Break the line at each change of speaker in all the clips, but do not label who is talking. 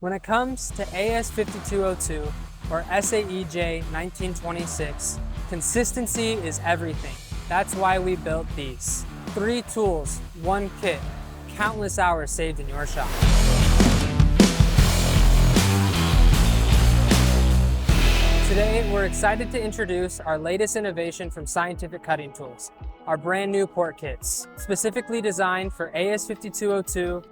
When it comes to AS5202 or SAE J1926, consistency is everything. That's why we built these. 3 tools, 1 kit, countless hours saved in your shop. Today, we're excited to introduce our latest innovation from Scientific Cutting Tools, our brand new port kits, specifically designed for AS5202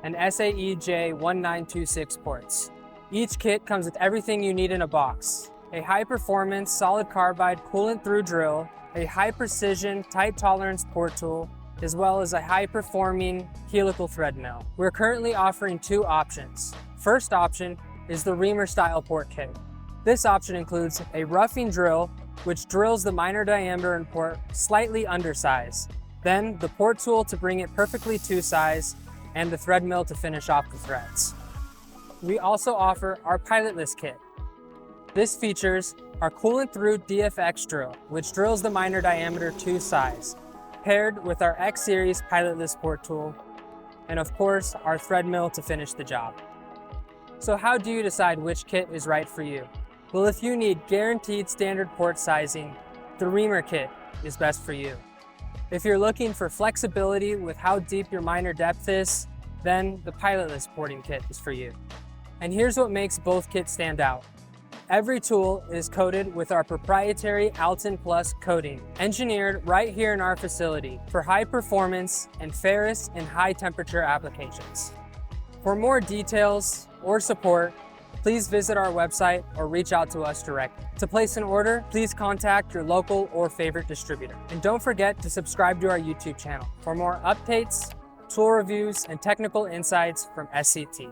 and SAE J1926 ports. Each kit comes with everything you need in a box: a high-performance solid carbide coolant-through drill, a high-precision tight tolerance port tool, as well as a high-performing helical thread mill. We're currently offering 2 options. First option is the Reamer-Style port kit. This option includes a roughing drill, which drills the minor diameter and port slightly undersized, then the port tool to bring it perfectly to size, and the thread mill to finish off the threads. We also offer our Pilotless Kit. This features our coolant-through DFX drill, which drills the minor diameter to size, paired with our X-Series Pilotless port tool, and of course, our thread mill to finish the job. So how do you decide which kit is right for you? Well, if you need guaranteed standard port sizing, the Reamer kit is best for you. If you're looking for flexibility with how deep your minor depth is, then the Pilotless porting kit is for you. And here's what makes both kits stand out. Every tool is coated with our proprietary AlTiN Plus coating, engineered right here in our facility for high performance and ferrous and high temperature applications. For more details or support, please visit our website or reach out to us directly. To place an order, please contact your local or favorite distributor. And don't forget to subscribe to our YouTube channel for more updates, tool reviews, and technical insights from SCT.